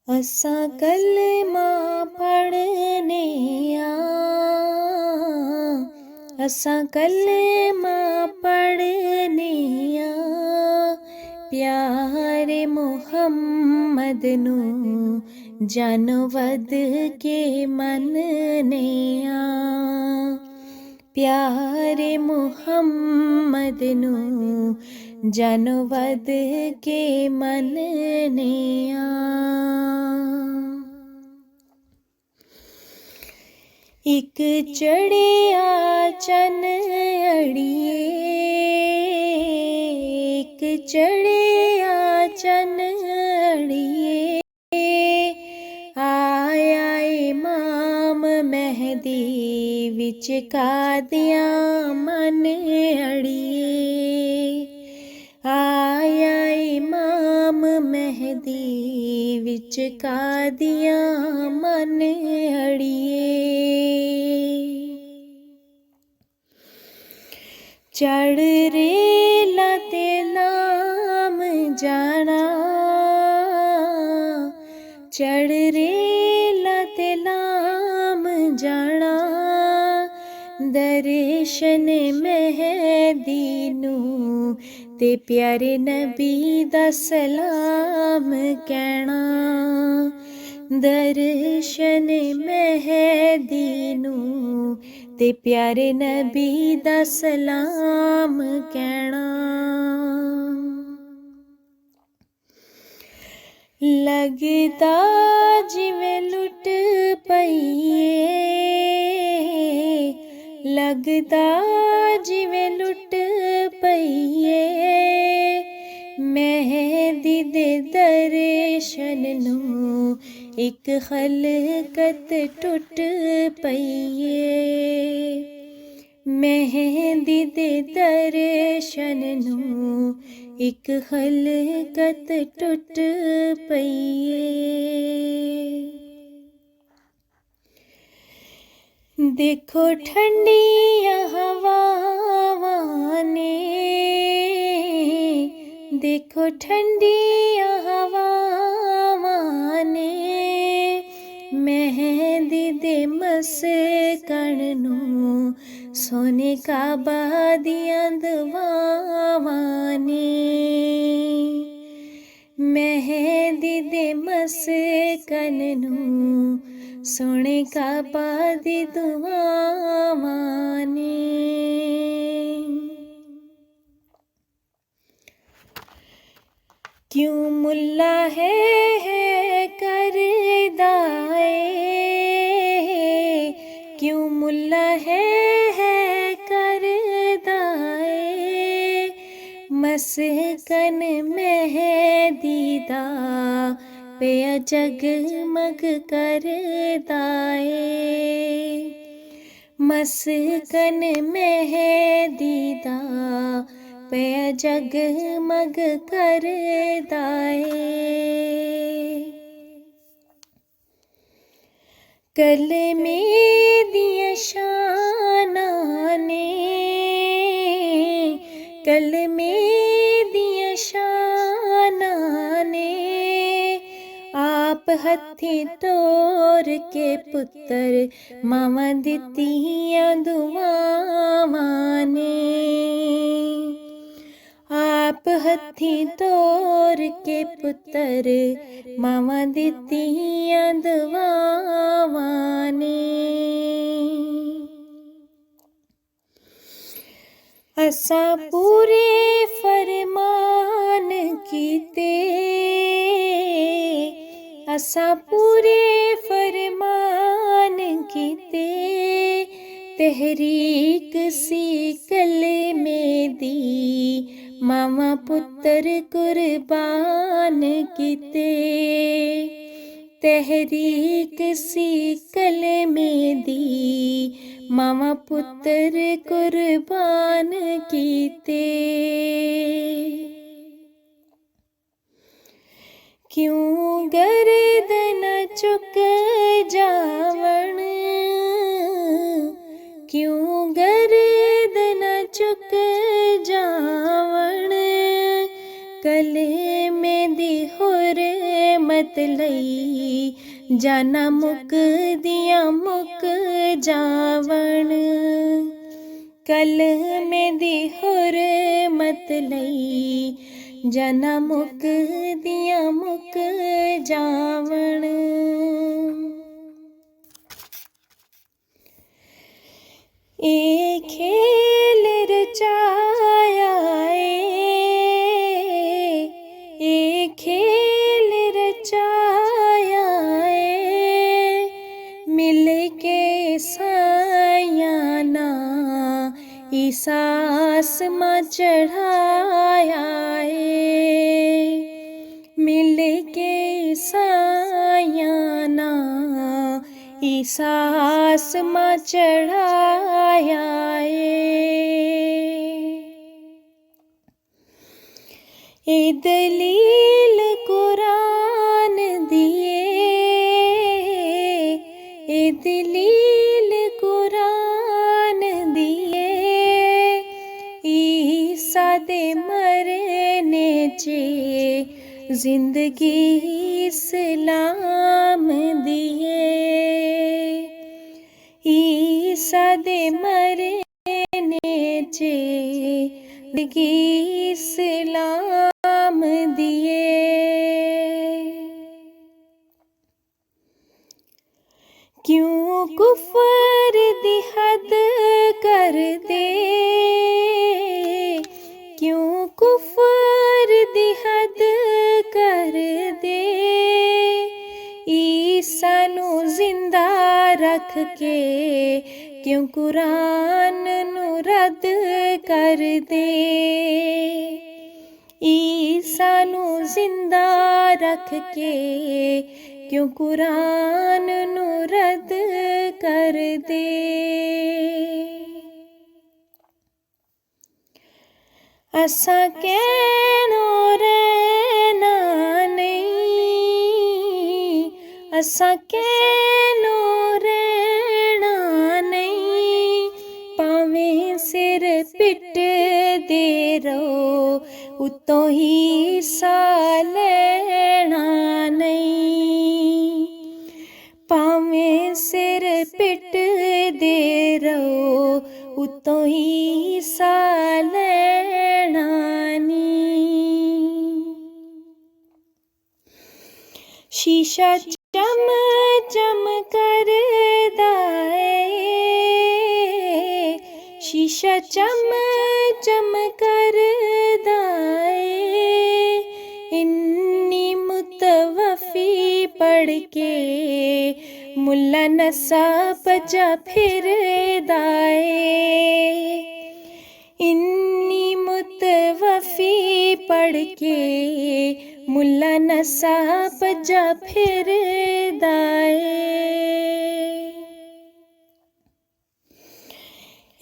असां कलमा पढ़ने असां कलमा पढ़ने प्यारे मुहम्मद नू जानो वध के मनने प्यारे मुहम्मद नू जानो वध के मनने एक चढ़िया चन अड़िए एक चढ़िया चन अड़िए आया इमाम मेहदी विच कादियामन अड़िए आया इमाम मेहदी विच कादियामन अड़िए चढ़ रेला ते नाम जाना चढ़ रेला ते नाम जाना दर्शन मेहदी नू ते प्यारे नबी दा सलाम कहना दर्शन मेहदी नू ते प्यारे नबी दा सलाम कहना लगदा जिवें लुट पईए लगदा जिवें लुट पईए मेहदी दे दर्शन नू एक खलकत टुट पईए मेहदी दे दर्शन नू एक खलकत टुट पईए देखो ठंडिया हवावां ने देखो ठंडिया हवावां ने मेहदी दे मस्कन नू सोने काबा दियां दुआवां ने मेहदी दे मस्कन नू सोने काबा दी दुआवां ने क्यों मुल्ला है करदा क्यों मुल्ला है करदा मस्कन मेहदी दा पिया जगमग करदा मस्कन मेहदी दा पिया जगमग करदा कलमे दियां शानां ने कलमे दियां शानां ने आप हत्थी तोर के पुत्तर मावां दित्तियां दुआवां ने आप हत्थी तोर के पुत्तर मावां दित्तियां दुआवां ने असां पूरे फरमान कीते असां पूरे फरमान कीते तहरीक सी कलमे दी मामा पुत्तर कुर्बान कीते तहरीक सी कलमे दी मामा पुत्तर कुर्बान कीते क्यों गर्दन चुक जावण क्यों गर्दन चुक जावण कलमे दी हुर ਮਤ ਲਈ, ਜਾਨਾ ਮੁੱਕਦੀਆਂ ਮੁੱਕ ਜਾਵਣ। ਕਲਮੇ ਦੀ ਹੁਰਮਤ ਲਈ, ਜਾਨਾ ਮੁੱਕਦੀਆਂ ਮੁੱਕ ਜਾਵਣ। ਇਹ ਖੇਲ ਰਚਾਇਆ ਏ, ਇਹ ਖੇਲ ਰਚਾਇਆ ਏ, ਮਿਲ ਕੇ ਸਾਈਆਂ ਨਾ ਈਸਾ ਆਸਮਾਂ ਚੜ੍ਹਾਇਆ ਏ, ਮਿਲ ਕੇ ਸਾਈਆਂ ਨਾ ਈਸਾ ਆਸਮਾਂ ਚੜ੍ਹਾਇਆ ਏ। ਇਹ ਦਲੀਲ ਕੁਰਾਨ ਦੀ ਏ, ਇਹ ਦਲੀਲ ਕੁਰਾਨ ਦੀ ਏ, ਈਸਾ ਦੇ ਮਰਨੇ 'ਚ ਜ਼ਿੰਦਗੀ ਇਸਲਾਮ ਦੀ ਏ, ਈਸਾ ਦੇ ਮਰਨੇ 'ਚ ਜ਼ਿੰਦਗੀ ਇਸਲਾਮ ਦੀ ਏ। ਕਿਉਂ ਕੁਫਰ ਦੀ ਹੱਦ ਕਰਦੇ, ਕਿਉਂ ਕੁਫਰ ਦੀ ਹੱਦ ਕਰਦੇ, ਈਸਾ ਨੂੰ ਜ਼ਿੰਦਾ ਰੱਖ ਕੇ ਕਿਉਂ ਕੁਰਾਨ ਨੂੰ ਰੱਦ ਕਰਦੇ, ਈਸਾ ਨੂੰ ਜ਼ਿੰਦਾ ਰੱਖ ਕੇ ਕਿਉਂ ਕੁਰਾਨ ਨੂੰ ਰੱਦ ਕਰਦੇ। ਅਸਾਂ ਕਹਿਣੋਂ ਰਹਿਣਾ ਨਹੀਂ, ਅਸਾਂ ਕਹਿਣੋਂ ਰਹਿਣਾ ਨਹੀਂ, ਭਾਵੇਂ ਸਿਰ ਪਿੱਟਦੇ ਰਹੋ ਉੱਤੋਂ ਹੀ ਸਾਹ ਲੈਣਾ ਨਹੀਂ, ਭਾਵੇਂ ਸਿਰ ਪਿੱਟਦੇ ਰਹੋ ਉੱਤੋਂ ਹੀ ਸਾਹ ਲੈਣਾ ਨਹੀਂ। ਸ਼ੀਸ਼ਾ ਚਮ ਚਮ ਕਰਦਾ ਏ, ਸ਼ੀਸ਼ਾ ਚਮ ਚਮ ਕਰਦਾ ਏ, ਇੰਨੀ ਮੁਤਵਫੀ ਪੜ੍ਹ ਕੇ ਮੁੱਲਾ ਨਸਾ ਭੱਜਾ ਫਿਰਦਾ ਏ, ਇੰਨੀ ਮੁਤਵਫੀ ਪੜ੍ਹ ਕੇ ਮੁੱਲਾ ਨਸਾ ਭੱਜਾ ਫਿਰਦਾ ਏ।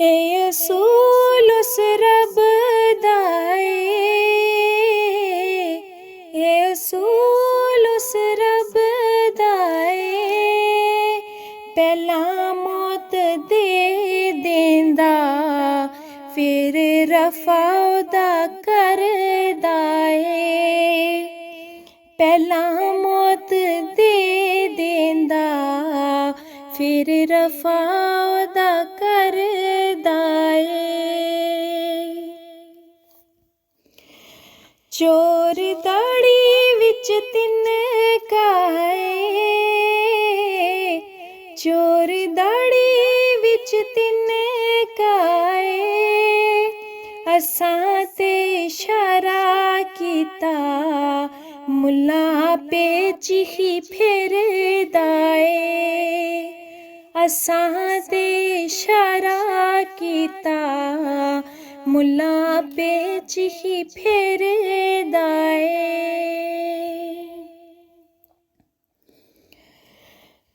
ਇਹ ਅਸੂਲ ਉਸ ਰੱਬ ਦਾ ਏ, ਇਹ ਅਸੂਲ ਉਸ ਰੱਬ ਦਾ ਏ, ਪਹਿਲਾਂ ਮੌਤ ਦੇ ਦੇਂਦਾ ਫਿਰ ਰਫਾ ਉਹਦਾ ਕਰਦਾ ਏ, ਪਹਿਲਾਂ ਮੌਤ ਦੇ ਦੇਂਦਾ ਫਿਰ ਰਫਾ ਉਹਦਾ ਕਰਦਾ ਏ। ਚੋਰ ਦਾੜੀ ਵਿੱਚ ਤਿਨਕਾ ਏ, ਚੋਰ ਦਾੜੀ ਵਿੱਚ ਤਿਨਕਾ ਏ, ਅਸਾਂ ਤੇ ਇਸ਼ਾਰਾ ਕੀਤਾ ਮੁੱਲਾ ਪੇਚ ਹੀ ਫਿਰਦਾ ਏ, ਅਸਾਂ ਤੇ ਇਸ਼ਾਰਾ ਕੀਤਾ ਮੁੱਲਾ ਪੇਚ ਹੀ ਫਿਰਦਾ ਏ।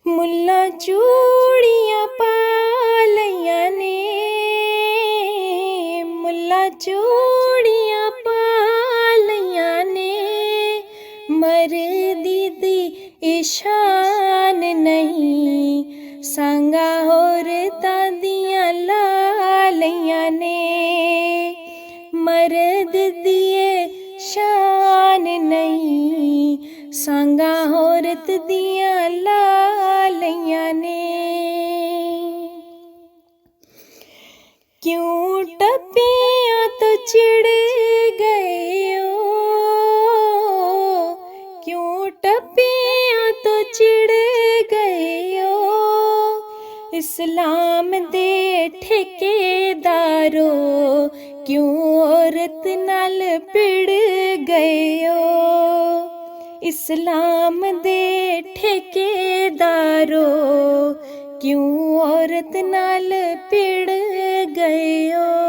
ਮੁੱਲਾ ਚੂੜੀਆਂ ਪਾ ਲਈਆਂ ਨੇ, ਮੁੱਲਾ ਚੂੜੀਆਂ ਪਾ ਲਈਆਂ ਨੇ, ਮਰਦੀ ਦੀ ਇਸ਼ਾਨ ਨਹੀਂ, ਸੰਗਾ ਔਰਤਾਂ ਦੀਆਂ ਲਾ ਲਈਆਂ ਨੇ, ਮਰਦ ਦੀ ਸ਼ਾਨ ਨਹੀਂ, ਸਾਂਗਾ ਔਰਤ ਦੀਆਂ ਲਾ ਲਈਆਂ ਨੇ। क्यों टप्पियाँ तो चिड़ गए हो, क्यों टप्पियाँ तो चिड़ गए हो, इस्लाम दे ठेकेदारो क्यों औरत नाल पिड़ गए हो, इस्लाम दे ठेकेदारो क्यों औरत नाल पिड़ गए हो।